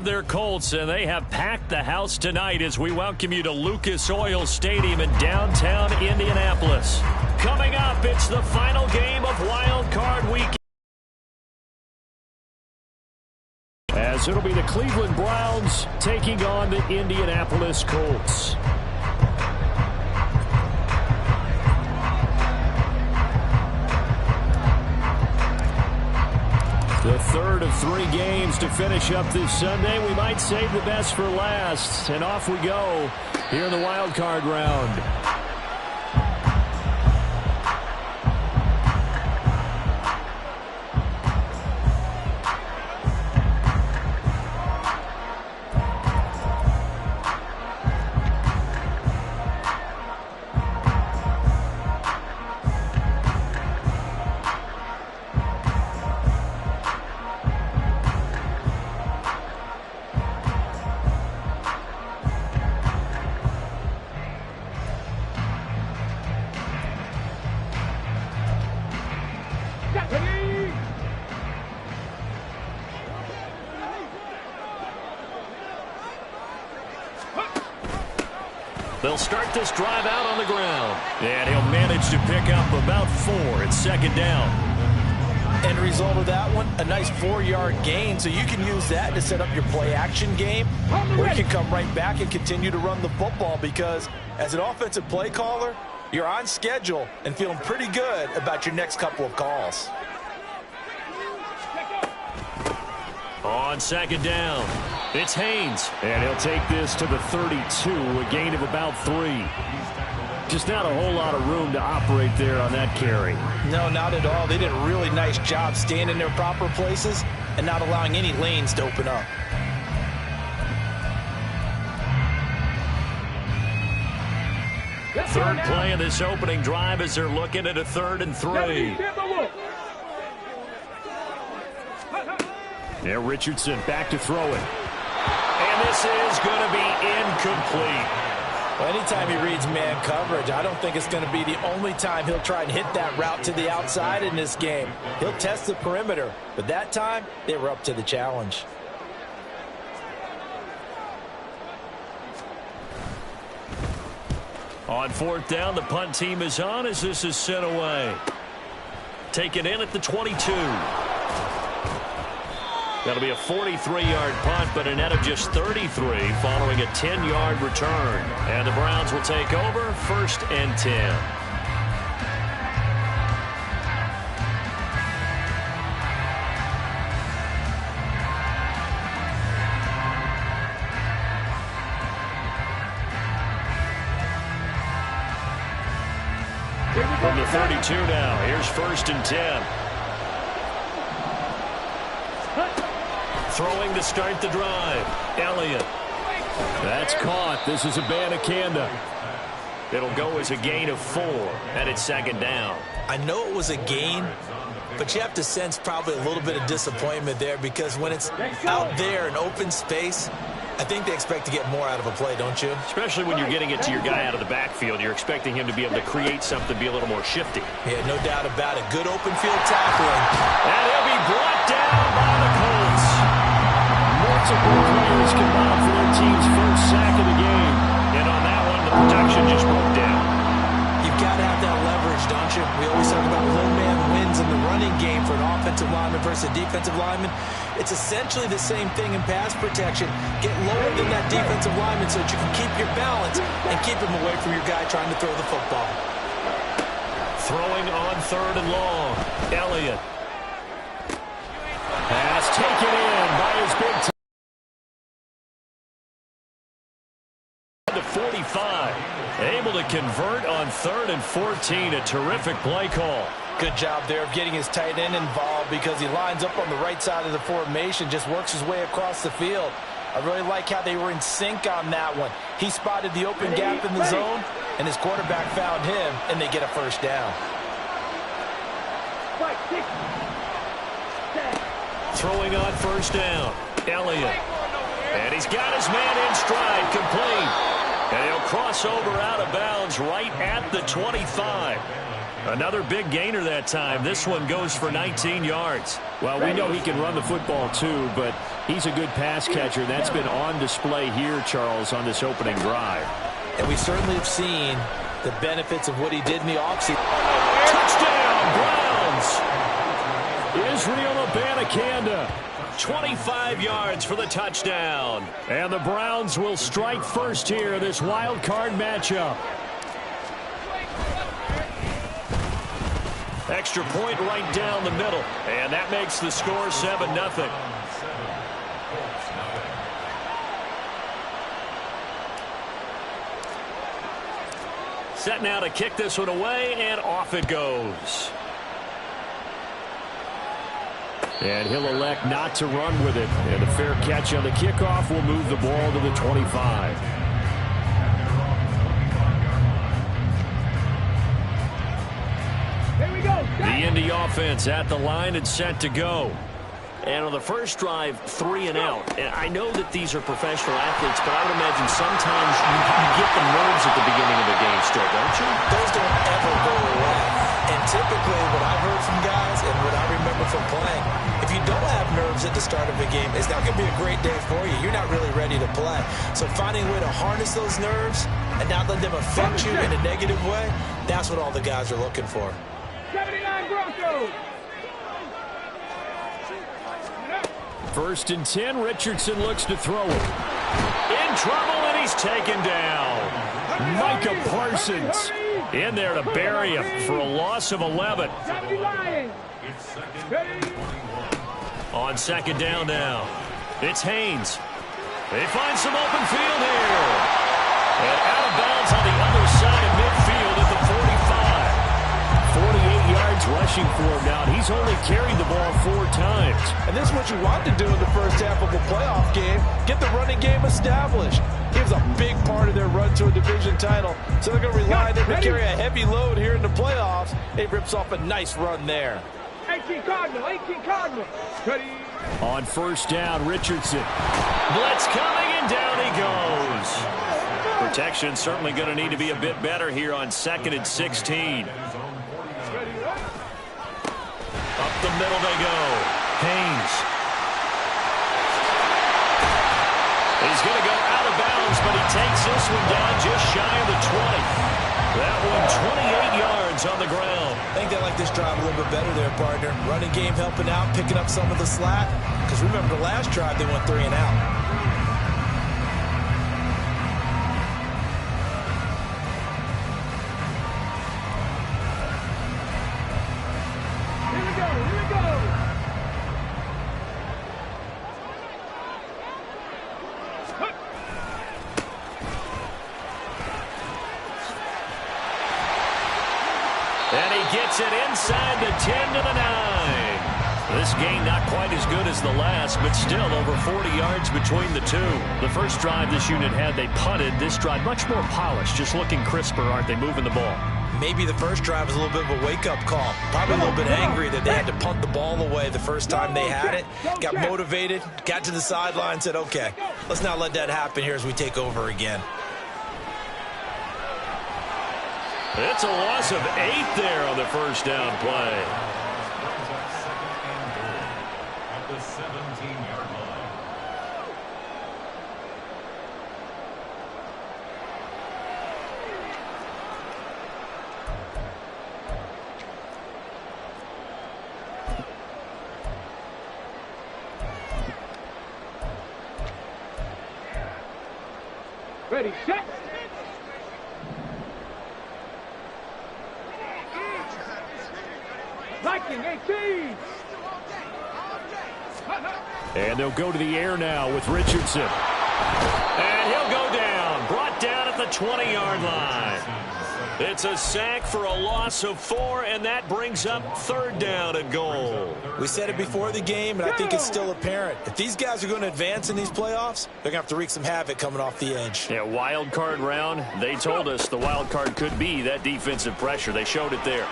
their Colts, and they have packed the house tonight as we welcome you to Lucas Oil Stadium in downtown Indianapolis. Coming up, it's the final game of Wildcard Weekend, as it'll be the Cleveland Browns taking on the Indianapolis Colts. The third of 3 games to finish up this Sunday. We might save the best for last. And off we go here in the wild card round. They'll start this drive out on the ground. And he'll manage to pick up about 4. It's second down. End result of that one, a nice 4-yard gain. So you can use that to set up your play-action game. Or you can come right back and continue to run the football because as an offensive play caller, you're on schedule and feeling pretty good about your next couple of calls. On second down, it's Haynes. And he'll take this to the 32, a gain of about 3. Just not a whole lot of room to operate there on that carry. No, not at all. They did a really nice job staying in their proper places and not allowing any lanes to open up. Third play of this opening drive as they're looking at a 3rd and 3. There, Richardson back to throw it. And this is going to be incomplete. Well, anytime he reads man coverage, I don't think it's going to be the only time he'll try and hit that route to the outside in this game. He'll test the perimeter, but that time they were up to the challenge. On 4th down, the punt team is on as this is sent away. Taken in at the 22. That'll be a 43-yard punt, but a net of just 33 following a 10-yard return. And the Browns will take over 1st and 10. From the 32 now, here's 1st and 10. Throwing to start the drive. Elliott. That's caught. This is Abanikanda. It'll go as a gain of 4, and it's second down. I know it was a gain, but you have to sense probably a little bit of disappointment there because when it's out there in open space, I think they expect to get more out of a play, don't you? Especially when you're getting it to your guy out of the backfield. You're expecting him to be able to create something, be a little more shifty. Yeah, no doubt about it. Good open field tackling. And he'll be brought down by the Colts. Multiple players combined for their team's first sack of the game. And on that one, the protection just broke down. You've got to have that leverage, don't you? We always talk about low man wins in the running game for an offensive lineman versus a defensive lineman. It's essentially the same thing in pass protection. Get lower than that defensive lineman so that you can keep your balance and keep him away from your guy trying to throw the football. Throwing on 3rd and long. Elliott. Pass taken in by his big time. To 45. Able to convert on 3rd and 14. A terrific play call. Good job there of getting his tight end involved because he lines up on the right side of the formation, just works his way across the field. I really like how they were in sync on that one. He spotted the open gap in the zone, and his quarterback found him, and they get a 1st down. Throwing on 1st down. Elliott. And he's got his man in stride, complete. And he'll crossover out of bounds right at the 25. Another big gainer that time. This one goes for 19 yards. Well, we know he can run the football too, but he's a good pass catcher. That's been on display here, Charles, on this opening drive. And we certainly have seen the benefits of what he did in the offseason. Touchdown, Browns! Israel Abanikanda, 25 yards for the touchdown. And the Browns will strike first here in this wild card matchup. Extra point right down the middle. And that makes the score 7-0. Set now to kick this one away, and off it goes. And he'll elect not to run with it. And a fair catch on the kickoff will move the ball to the 25. Here we go. The Indy offense at the line and set to go. And on the first drive, 3 and out. And I know that these are professional athletes, but I would imagine sometimes you get the nerves at the beginning of the game still, don't you? Those don't ever go away. And typically what I've heard from guys and what I remember from playing, if you don't have nerves at the start of a game, it's not going to be a great day for you. You're not really ready to play. So finding a way to harness those nerves and not let them affect you in a negative way, that's what all the guys are looking for. 79 Broncos. 1st and 10, Richardson looks to throw it. In trouble, and he's taken down. Micah Parsons in there to bury him for a loss of 11. On 2nd down now, it's Haynes. They find some open field here. And out of bounds on the other side of midfield at the 45. 48 yards rushing for him now. He's only carried the ball 4 times. And this is what you want to do in the first half of a playoff game. Get the running game established. He was a big part of their run to a division title. So they're going to rely on him to carry a heavy load here in the playoffs. He rips off a nice run there. 18 Cardinal, 18 Cardinal. Ready. On 1st down, Richardson. Blitz coming, and down he goes. Protection certainly going to need to be a bit better here on 2nd and 16. Up the middle they go. Haynes. He's going to go out of bounds, but he takes this one down just shy of the 20. That one 28 yards on the ground. I think they like this drive a little bit better there, partner. Running game helping out, picking up some of the slack. Because remember the last drive, they went 3 and out. And he gets it inside the 10 to the 9. This game not quite as good as the last, but still over 40 yards between the two. The first drive this unit had, they punted. This drive much more polished, just looking crisper, aren't they, moving the ball? Maybe the first drive was a little bit of a wake-up call. Probably a little bit angry that they had to punt the ball away the first time they had it. Got motivated, got to the sideline, said, okay, let's not let that happen here as we take over again. It's a loss of 8 there on the first down play. At the 17-yard line. Ready, set. Viking 18. And they'll go to the air now with Richardson. And he'll go down. Brought down at the 20-yard line. It's a sack for a loss of 4, and that brings up 3rd down and goal. We said it before the game, and I think it's still apparent. If these guys are going to advance in these playoffs, they're going to have to wreak some havoc coming off the edge. Yeah, wild card round. They told us the wild card could be that defensive pressure. They showed it there.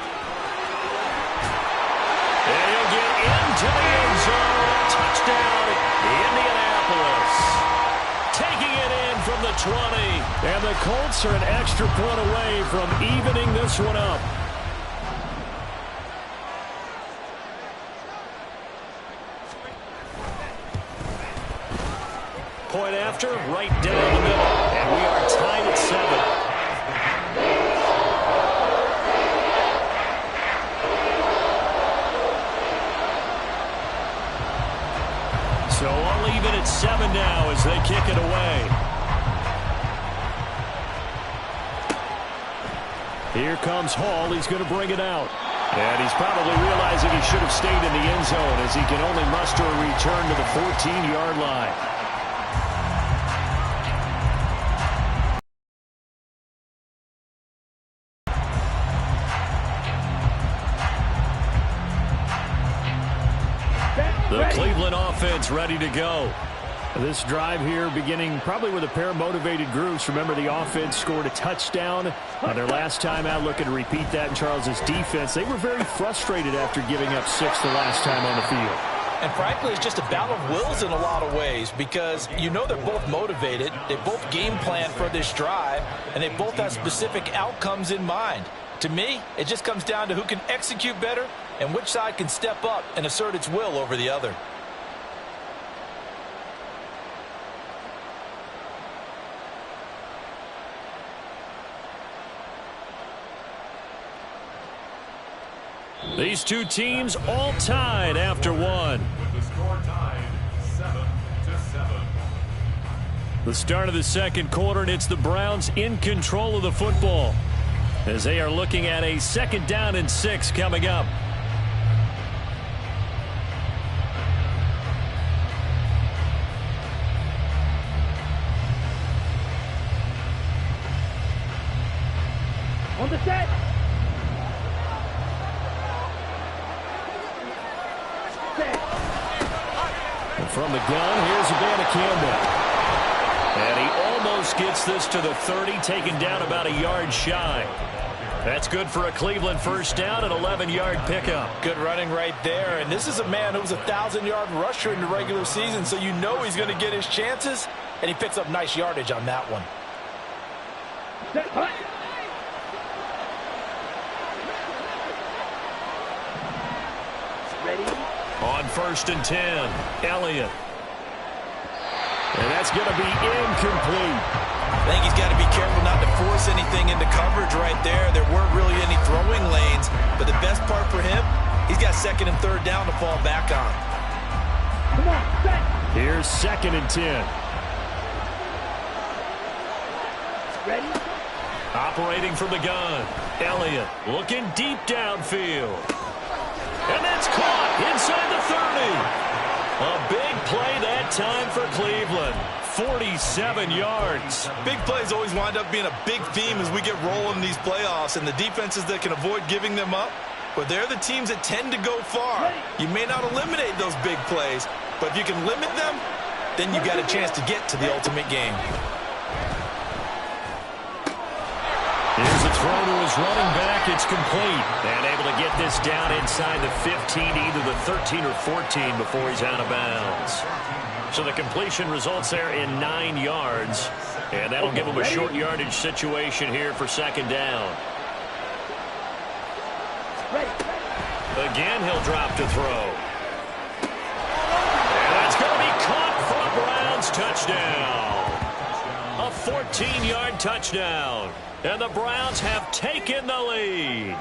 And he'll get into the end zone. Touchdown, Indianapolis. Taking it in from the 20. And the Colts are an extra point away from evening this one up. Point after, right down the middle. And we are tied at 7. So all even at 7 now as they kick it away. Here comes Hall. He's going to bring it out. And he's probably realizing he should have stayed in the end zone as he can only muster a return to the 14-yard line. The Cleveland offense ready to go. This drive here beginning probably with a pair of motivated groups. Remember, the offense scored a touchdown on their last time out. Looking to repeat that in Charles's defense. They were very frustrated after giving up 6 the last time on the field. And frankly, it's just a battle of wills in a lot of ways because you know they're both motivated. They both game plan for this drive, and they both have specific outcomes in mind. To me, it just comes down to who can execute better and which side can step up and assert its will over the other. These two teams all tied after one. With the score tied 7-7. The start of the second quarter, and it's the Browns in control of the football as they are looking at a 2nd down and 6 coming up. On the set. And from the gun, here's Savannah Campbell. And he almost gets this to the 30, taken down about a yard shy. That's good for a Cleveland first down, an 11-yard pickup. Good running right there, and this is a man who was a 1,000-yard rusher in the regular season, so you know he's going to get his chances, and he picks up nice yardage on that one. Set. Hut. Ready. On 1st and 10, Elliott. And that's going to be incomplete. I think he's got to be careful not to force anything into coverage right there. There weren't really any throwing lanes, but the best part for him, he's got 2nd and 3rd down to fall back on. Come on, set. Here's 2nd and 10. Ready. Operating from the gun, Elliott looking deep downfield. And that's caught inside the 30. A big play that time for Cleveland. 47 yards. Big plays always wind up being a big theme as we get rolling in these playoffs, and the defenses that can avoid giving them up, but they're the teams that tend to go far. You may not eliminate those big plays, but if you can limit them, then you got a chance to get to the ultimate game. Here's a throw to his running back. It's complete. And able to get this down inside the 15, either the 13 or 14 before he's out of bounds. So the completion results there in 9 yards. And that'll give him a short yardage situation here for 2nd down. Again, he'll drop to throw. And that's going to be caught for a Browns touchdown. A 14-yard touchdown. And the Browns have taken the lead.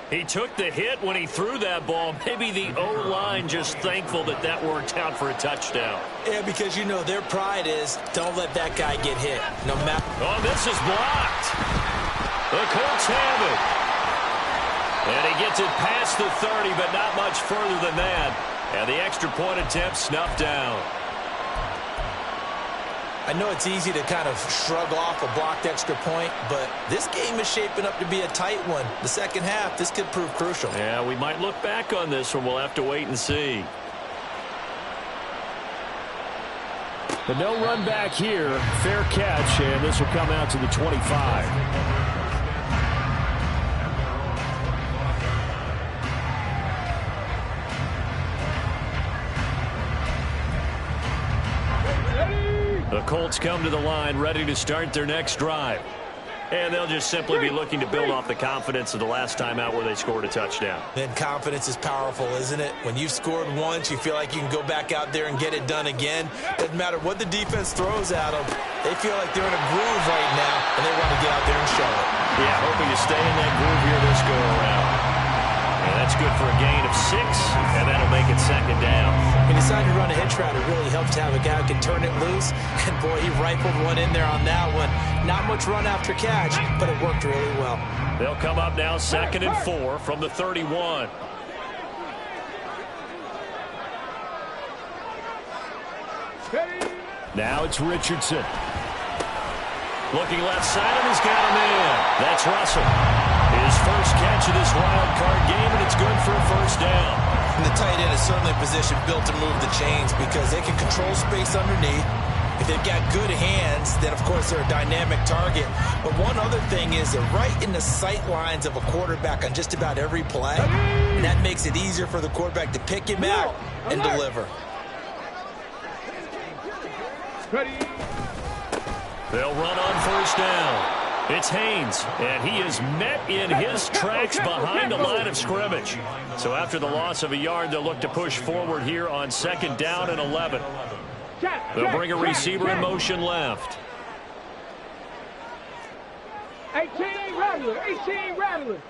He took the hit when he threw that ball. Maybe the O-line just thankful that that worked out for a touchdown. Yeah, because you know their pride is don't let that guy get hit. No matter. Oh, this is blocked. The Colts have it. And he gets it past the 30, but not much further than that. And the extra point attempt snuffed down. I know it's easy to kind of shrug off a blocked extra point, but this game is shaping up to be a tight one. The second half, this could prove crucial. Yeah, we might look back on this one. We'll have to wait and see. But no run back here. Fair catch, and this will come out to the 25. The Colts come to the line ready to start their next drive. And they'll just simply be looking to build off the confidence of the last time out where they scored a touchdown. Then confidence is powerful, isn't it? When you've scored once, you feel like you can go back out there and get it done again. Doesn't matter what the defense throws at them. They feel like they're in a groove right now, and they want to get out there and show it. Yeah, hoping to stay in that groove here this go-around. And that's good for a gain of 6, and that'll make it second down. He decided to run a hitch route. It really helps to have a guy who can turn it loose. And, boy, he rifled one in there on that one. Not much run after catch, but it worked really well. They'll come up now 2nd and 4 from the 31. Now it's Richardson. Looking left side, and he's got him in. That's Russell. His first catch of this wild card game, and it's good for a first down. And the tight end is certainly a position built to move the chains because they can control space underneath. If they've got good hands, then, of course, they're a dynamic target. But one other thing is they're right in the sight lines of a quarterback on just about every play. And that makes it easier for the quarterback to pick him out and deliver. They'll run on first down. It's Haynes, and he is met in his tracks behind the line of scrimmage. So after the loss of a yard, they'll look to push forward here on 2nd down and 11. They'll bring a receiver in motion left. 18 Rattler, 18 Rattler.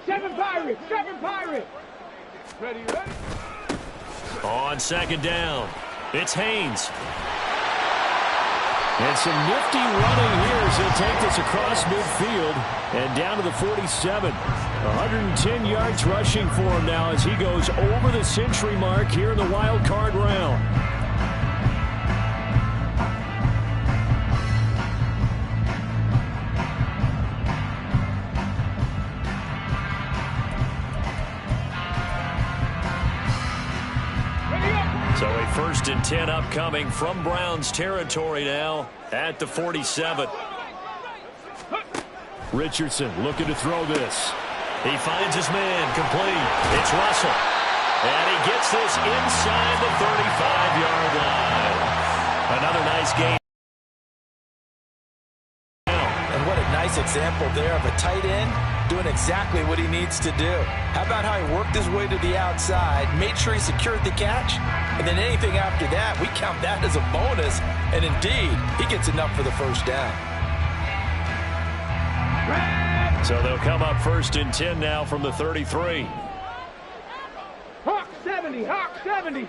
7 Pirates, 7 Pirates. Ready. On 2nd down, it's Haynes. And some nifty running here as he'll take this across midfield and down to the 47. 110 yards rushing for him now as he goes over the century mark here in the wild card round. So a 1st and 10 upcoming from Browns territory now at the 47. Richardson looking to throw this. He finds his man complete. It's Russell. And he gets this inside the 35-yard line. Another nice game. And what a nice example there of a tight end doing exactly what he needs to do. How about how he worked his way to the outside, made sure he secured the catch, and then anything after that, we count that as a bonus. And indeed, he gets enough for the first down. So they'll come up 1st and 10 now from the 33. Hawk 70, Hawk 70.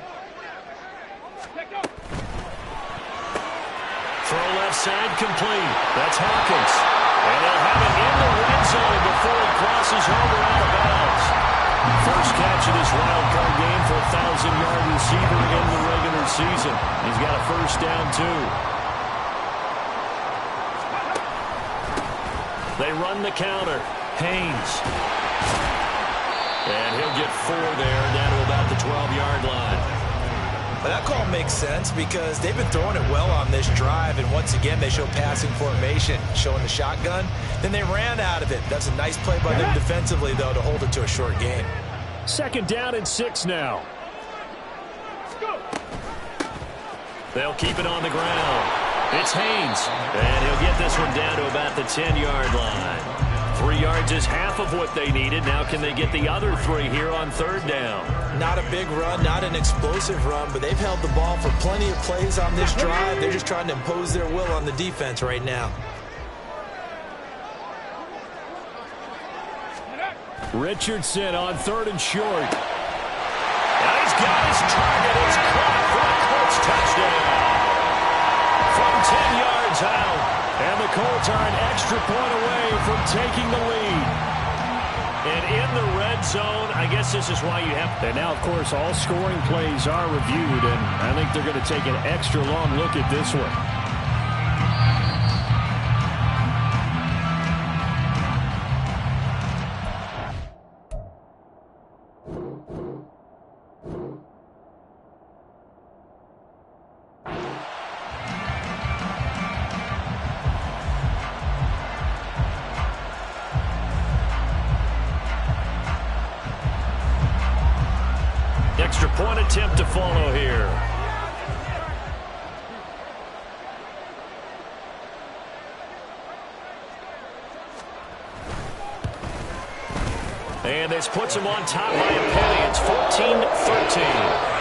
Throw left side complete. That's Hawkins. And they'll have it in the red zone before he crosses over out of bounds. First catch of this wild card game for a 1,000-yard receiver in the regular season. He's got a first down, too. They run the counter. Haynes. And he'll get 4 there, down to about the 12-yard line. But that call makes sense because they've been throwing it well on this drive, and once again they show passing formation, showing the shotgun. Then they ran out of it. That's a nice play by them defensively, though, to hold it to a short gain. 2nd down and 6 now. They'll keep it on the ground. It's Haynes, and he'll get this one down to about the 10-yard line. 3 yards is half of what they needed. Now can they get the other 3 here on 3rd down? Not a big run, not an explosive run, but they've held the ball for plenty of plays on this drive. They're just trying to impose their will on the defense right now. Richardson on 3rd and short. Now he's got his target. It's caught for a Colts touchdown. From 10 yards out. And the Colts are an extra point away from taking the lead. And in the red zone, I guess this is why you have... And now, of course, all scoring plays are reviewed, and I think they're going to take an extra long look at this one. Extra point attempt to follow here. And this puts them on top by a penny. It's 14-13.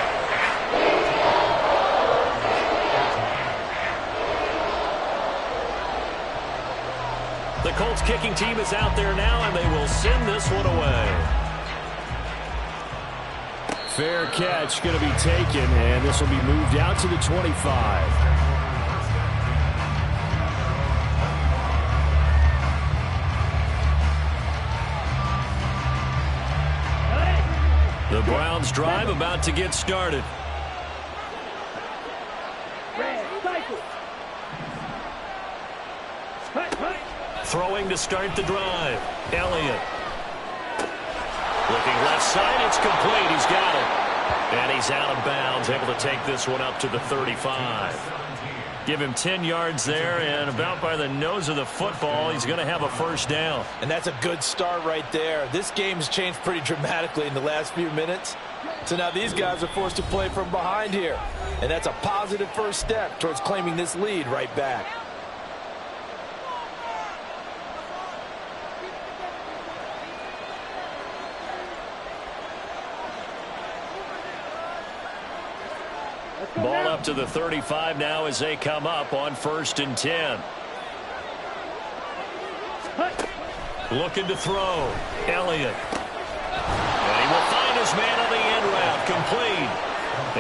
The Colts kicking team is out there now, and they will send this one away. Fair catch going to be taken, and this will be moved out to the 25. The Browns drive about to get started. Throwing to start the drive. Elliott. Looking left side. It's complete. He's got it. And he's out of bounds. Able to take this one up to the 35. Give him 10 yards there, and about by the nose of the football, he's going to have a first down. And that's a good start right there. This game's changed pretty dramatically in the last few minutes. So now these guys are forced to play from behind here. And that's a positive first step towards claiming this lead right back. Ball up to the 35 now as they come up on 1st and 10. Looking to throw. Elliott. And he will find his man on the end route. Complete.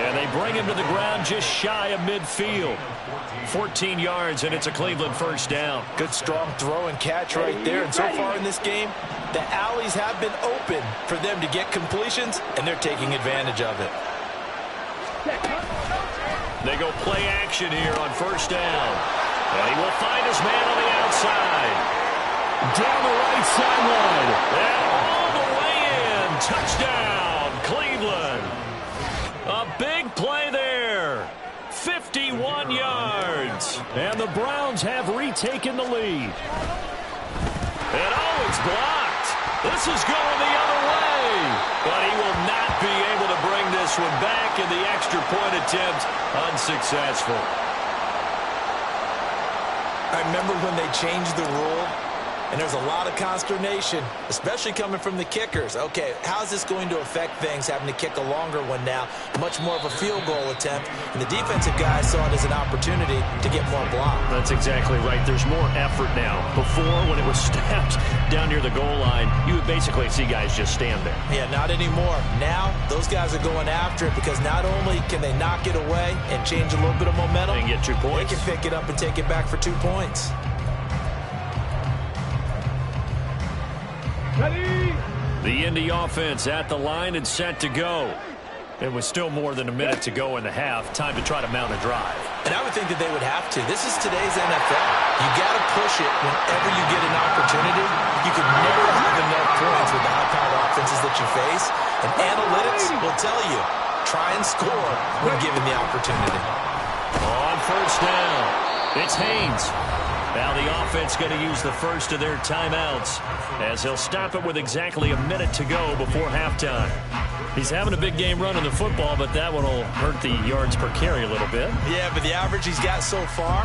And they bring him to the ground just shy of midfield. 14 yards, and it's a Cleveland first down. Good strong throw and catch right there. And so far in this game, the alleys have been open for them to get completions, and they're taking advantage of it. They go play action here on 1st down. And he will find his man on the outside. Down the right sideline. And all the way in. Touchdown, Cleveland. A big play there. 51 yards. And the Browns have retaken the lead. And oh, it's blocked. This is going the other way. But he will not be able to bring this one back, and the extra point attempt unsuccessful. I remember when they changed the rule, and there's a lot of consternation, especially coming from the kickers. Okay, how's this going to affect things, having to kick a longer one now? Much more of a field goal attempt, and the defensive guys saw it as an opportunity to get more block. That's exactly right. There's more effort now. Before, when it was snapped down near the goal line, you would basically see guys just stand there. Yeah, not anymore. Now, those guys are going after it because not only can they knock it away and change a little bit of momentum, and get 2 points. They can pick it up and take it back for 2 points. Ready? The Indy offense at the line and set to go. It was still more than a minute to go in the half. Time to try to mount a drive. And I would think that they would have to. This is today's NFL. You got to push it whenever you get an opportunity. You could never have enough points with the high-powered offenses that you face. And analytics will tell you, try and score when given the opportunity. On 1st down, it's Haynes. Now the offense going to use the first of their timeouts as he'll stop it with exactly a minute to go before halftime. He's having a big game running the football, but that one will hurt the yards per carry a little bit. Yeah, but the average he's got so far,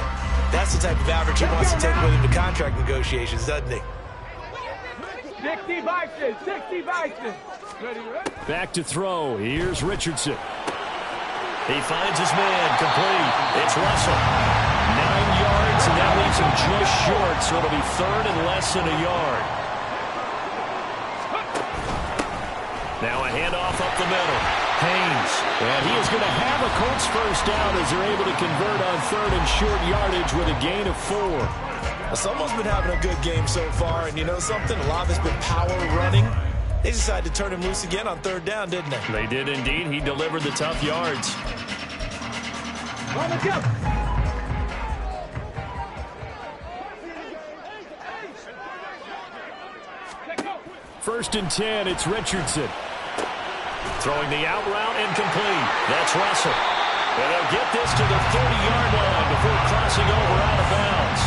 that's the type of average he wants to take with him to contract negotiations, doesn't he? 60 Vikings, 60 Vikings. Ready? Back to throw. Here's Richardson. He finds his man. Complete. It's Russell. 9 yards, and that leaves him just short, so it'll be 3rd and less than a yard. Now a handoff up the middle. Haynes. And he is going to have a Colts first down as they're able to convert on 3rd and short yardage with a gain of 4. Someone's been having a good game so far, and you know something? A lot of it's been power running. They decided to turn him loose again on 3rd down, didn't they? They did indeed. He delivered the tough yards. First and 10, it's Richardson. Throwing the out route incomplete. That's Russell. And they'll get this to the 30-yard line before crossing over out of bounds.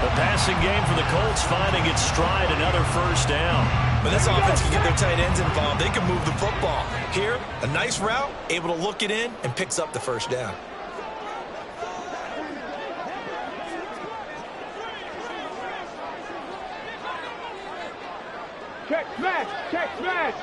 The passing game for the Colts finding its stride, another first down. But this offense can get their tight ends involved. They can move the football. Here, a nice route, able to look it in, and picks up the first down. Check smash. Check smash.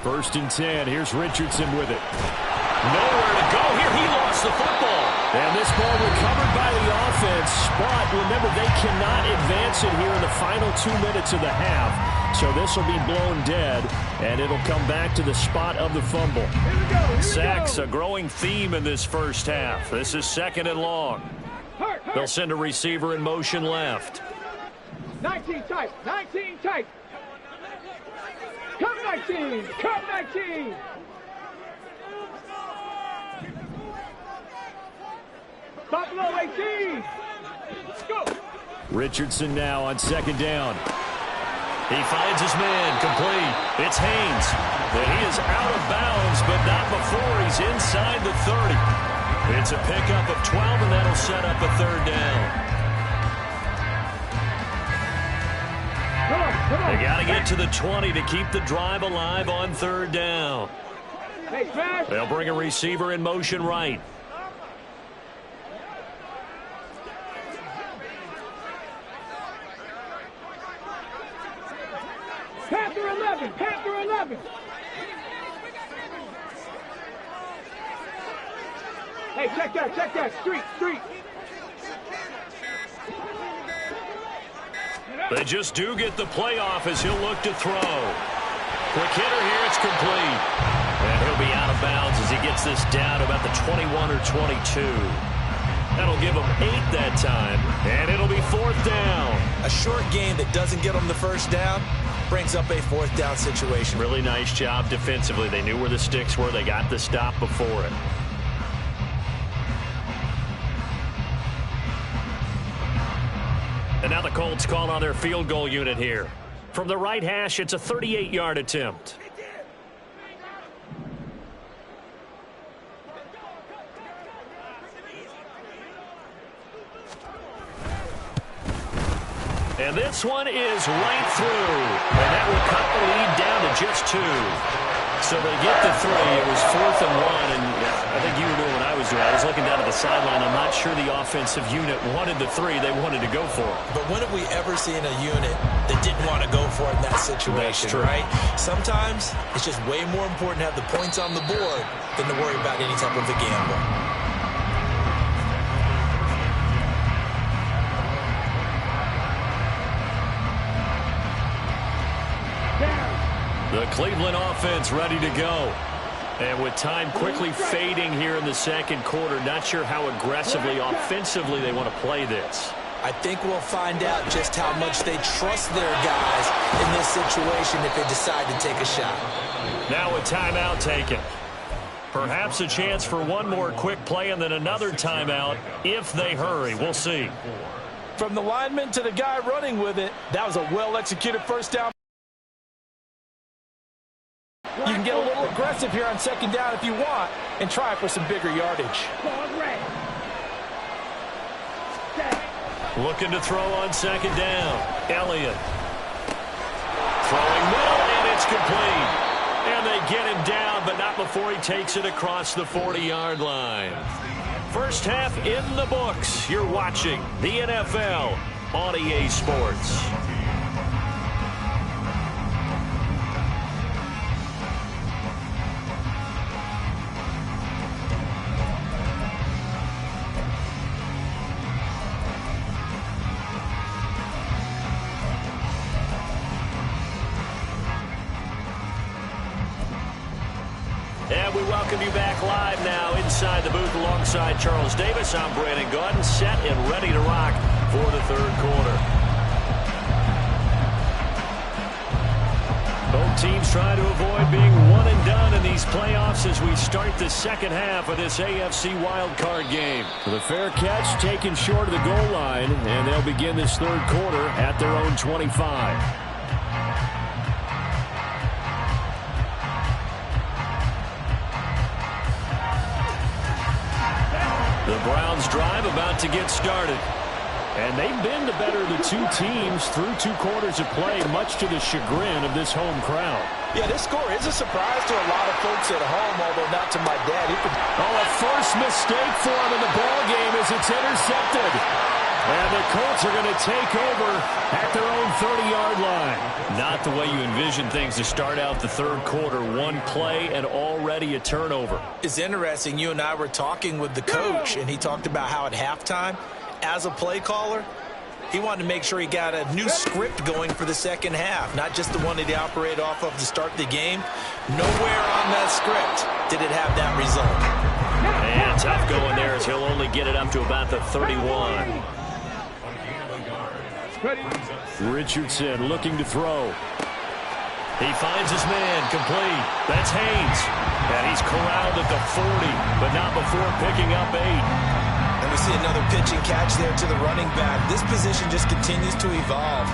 First and 10. Here's Richardson with it. Nowhere to go here. He lost the football. And this ball recovered by the offense. But remember, they cannot advance it here in the final 2 minutes of the half. So this will be blown dead, and it'll come back to the spot of the fumble. Sacks, a growing theme in this first half. This is 2nd and long. They'll send a receiver in motion left. 19 tight. 19 tight. Come 19. Come 19. Buffalo 18. Go. Richardson now on 2nd down. He finds his man, complete. It's Haynes. And he is out of bounds, but not before he's inside the 30. It's a pickup of 12, and that'll set up a 3rd down. Come on. They got to get to the 20 to keep the drive alive on 3rd down. Hey, smash. They'll bring a receiver in motion right. Panther 11. Panther 11. Hey, check that. Check that. Street. They just do get the playoff as he'll look to throw. Quick hitter here, it's complete. And he'll be out of bounds as he gets this down to about the 21 or 22. That'll give him 8 that time, and it'll be 4th down. A short game that doesn't get them the first down brings up a 4th down situation. Really nice job defensively. They knew where the sticks were. They got the stop before it. And now the Colts call on their field goal unit here. From the right hash, it's a 38-yard attempt. And this one is right through. And that will cut the lead down to just 2. So they get the 3. It was 4th and 1. And I think you were doing what I was doing. I was looking down at the sideline. I'm not sure the offensive unit wanted the 3. They wanted to go for it. But when have we ever seen a unit that didn't want to go for it in that situation, right? Sometimes it's just way more important to have the points on the board than to worry about any type of a gamble. The Cleveland offense ready to go. And with time quickly fading here in the 2nd quarter, not sure how aggressively, offensively they want to play this. I think we'll find out just how much they trust their guys in this situation if they decide to take a shot. Now a timeout taken. Perhaps a chance for one more quick play and then another timeout if they hurry. We'll see. From the lineman to the guy running with it, that was a well-executed first down. You can get a little aggressive here on 2nd down if you want and try for some bigger yardage. Looking to throw on 2nd down. Elliott. Throwing middle, and it's complete. And they get him down, but not before he takes it across the 40-yard line. First half in the books. You're watching the NFL on EA Sports. And we welcome you back live now inside the booth alongside Charles Davis. I'm Brandon Gaudin, set and ready to rock for the 3rd quarter. Both teams trying to avoid being one and done in these playoffs as we start the 2nd half of this AFC Wildcard game. The fair catch taken short of the goal line, and they'll begin this 3rd quarter at their own 25. The Browns drive about to get started. And they've been the better of the 2 teams through 2 quarters of play, much to the chagrin of this home crowd. Yeah, this score is a surprise to a lot of folks at home, although not to my dad. A first mistake for him in the ball game as it's intercepted. And the Colts are going to take over at their own 30-yard line. Not the way you envision things to start out the third quarter. One play and already a turnover. It's interesting. You and I were talking with the coach, and he talked about how at halftime, as a play caller, he wanted to make sure he got a new script going for the second half, not just the one that he operated off of to start the game. Nowhere on that script did it have that result. And tough going there as he'll only get it up to about the 31. Richardson looking to throw. He finds his man, complete. That's Haynes. And he's corralled at the 40, but not before picking up 8. And we see another pitch and catch there to the running back. This position just continues to evolve.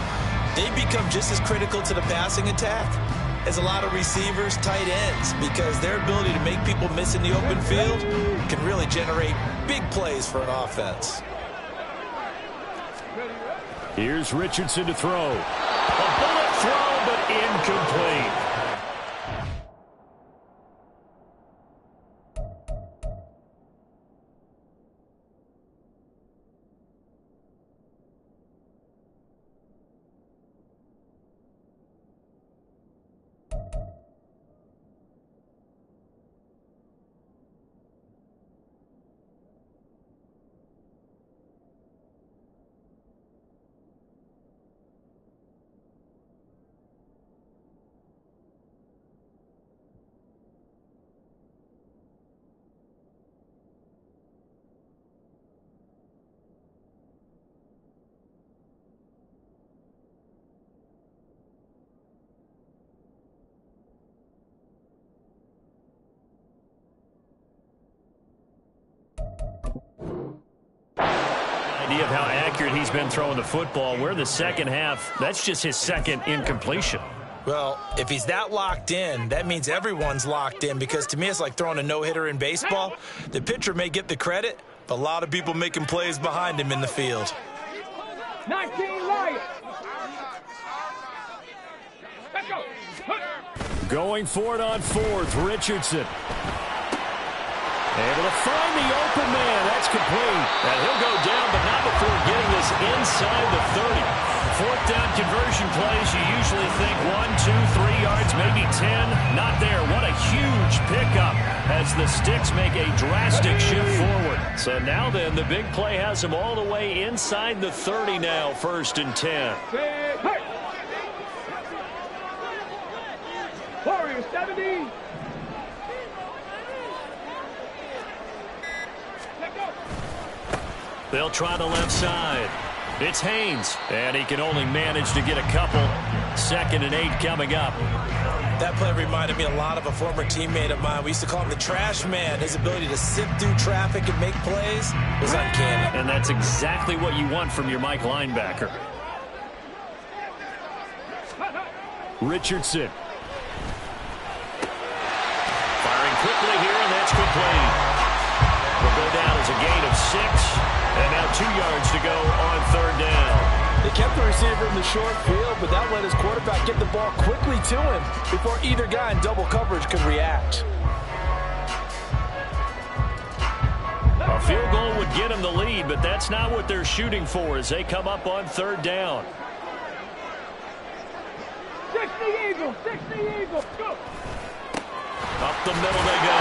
They become just as critical to the passing attack as a lot of receivers, tight ends, because their ability to make people miss in the open field can really generate big plays for an offense. Here's Richardson to throw. A bullet throw, but incomplete. Idea of how accurate he's been throwing the football. We're in the second half. That's just his second incompletion. Well, if he's that locked in, that means everyone's locked in, because to me it's like throwing a no-hitter in baseball. The pitcher may get the credit, but a lot of people making plays behind him in the field. 19 Lions. Let's go. Going for it on fourth, Richardson. Able to find the open man. That's complete. And he'll go down, but not before getting this inside the 30. Fourth down conversion plays, you usually think 1, 2, 3 yards, maybe 10. Not there. What a huge pickup as the Sticks make a drastic shift forward. So now then, the big play has him all the way inside the 30 now, 1st and 10. Warriors 70. They'll try the left side. It's Haynes, and he can only manage to get a couple. 2nd and 8 coming up. That play reminded me a lot of a former teammate of mine. We used to call him the trash man. His ability to sift through traffic and make plays was uncanny. And that's exactly what you want from your Mike linebacker. Richardson. Firing quickly here, and that's complete. Will go down as a gain of 6. And now 2 yards to go on 3rd down. They kept the receiver in the short field, but that let his quarterback get the ball quickly to him before either guy in double coverage could react. A field goal would get them the lead, but that's not what they're shooting for as they come up on 3rd down. 60 Eagles, 60 Eagles, go! Up the middle they go.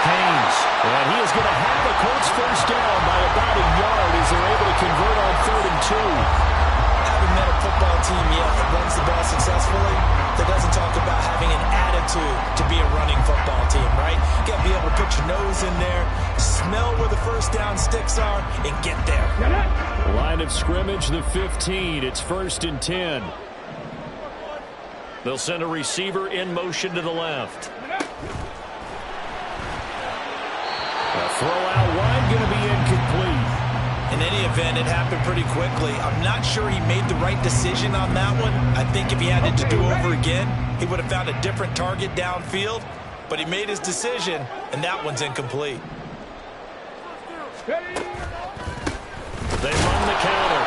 Haynes. And he is going to have the Colts first down by about a yard as they're able to convert on 3rd and 2. Haven't met a football team yet that runs the ball successfully that doesn't talk about having an attitude to be a running football team, right? You got to be able to put your nose in there, smell where the first down sticks are, and get there. Line of scrimmage, the 15. It's 1st and 10. They'll send a receiver in motion to the left. A throw out wide, going to be incomplete. In any event, it happened pretty quickly. I'm not sure he made the right decision on that one. I think if he had it to do over again, he would have found a different target downfield. But he made his decision, and that one's incomplete. They run the counter.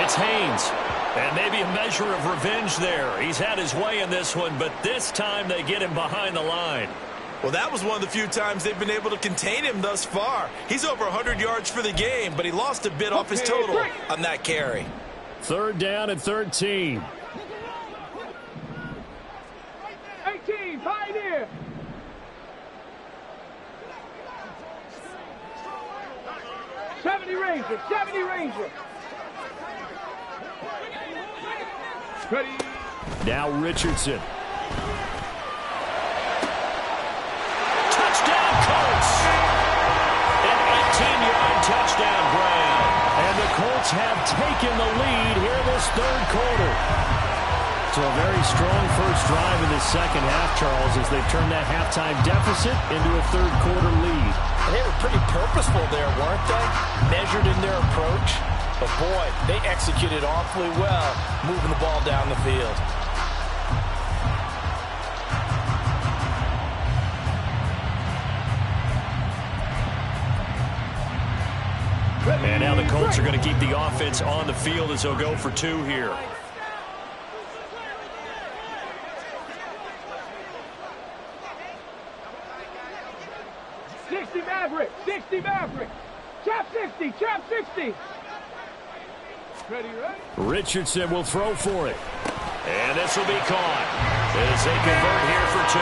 It's Haynes. And maybe a measure of revenge there. He's had his way in this one, but this time they get him behind the line. Well, that was one of the few times they've been able to contain him thus far. He's over 100 yards for the game, but he lost a bit off his total on that carry. 3rd down and 13. 18, Pioneer. '70 Ranger, 70 Ranger. Ready. Now Richardson. Touchdown, Colts! An 18-yard touchdown grab. And the Colts have taken the lead here this 3rd quarter. So a very strong first drive in the second half, Charles, as they've turned that halftime deficit into a 3rd quarter lead. And they were pretty purposeful there, weren't they? Measured in their approach. But boy, they executed awfully well, moving the ball down the field. And now the Colts are going to keep the offense on the field as they'll go for 2 here. Maverick, 60 Maverick. Chop 60, chop 60. Ready, right? Richardson will throw for it. And this will be caught as they convert here for 2.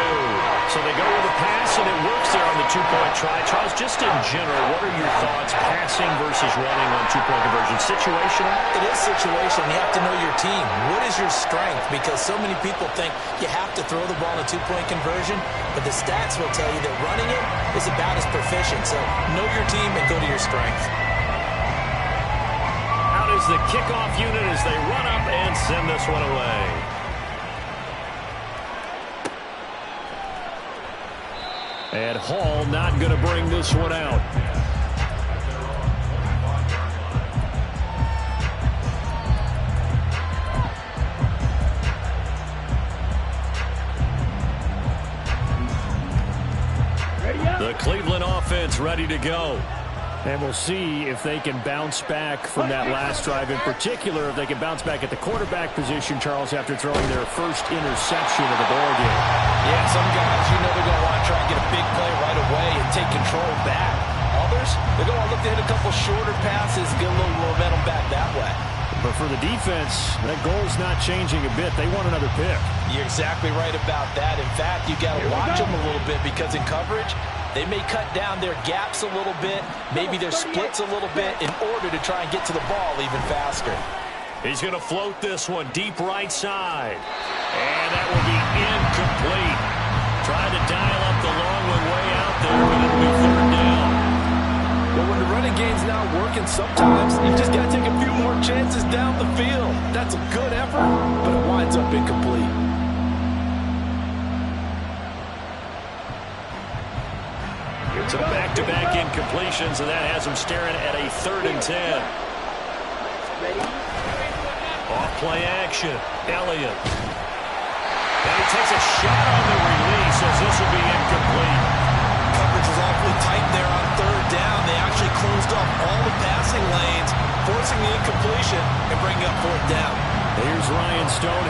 So they go with a pass, and it works there on the 2-point try. Charles, just in general, what are your thoughts passing versus running on 2-point conversion? Situational? It is situational. You have to know your team. What is your strength? Because so many people think you have to throw the ball in a 2-point conversion, but the stats will tell you that running it is about as proficient. So know your team and go to your strength. Out is the kickoff unit as they run up and send this one away. And Hall not going to bring this one out. The Cleveland offense ready to go. And we'll see if they can bounce back from that last drive. In particular, if they can bounce back at the quarterback position, Charles, after throwing their first interception of the ball game. Yeah, some guys, you know, they're going to want to try and get a big play right away and take control back. Others, they're going to look to hit a couple shorter passes, get a little momentum back that way. But for the defense, that goal's not changing a bit. They want another pick. You're exactly right about that. In fact, you got to watch them a little bit because in coverage, they may cut down their gaps a little bit, maybe their splits a little bit in order to try and get to the ball even faster. He's going to float this one deep right side. And that will be incomplete. Trying to dial up the long one way out there, but it'll be 3rd down. Well, when the running game's not working, sometimes you just got to take a few more chances down the field. That's a good effort, but it winds up incomplete. It's a back-to-back incompletions, and that has him staring at a 3rd and 10. Off play action. Elliott. And he takes a shot on the release as this will be incomplete. Coverage was awfully tight there on 3rd down. They actually closed off all the passing lanes, forcing the incompletion and bringing up 4th down. Here's Ryan Stonehouse.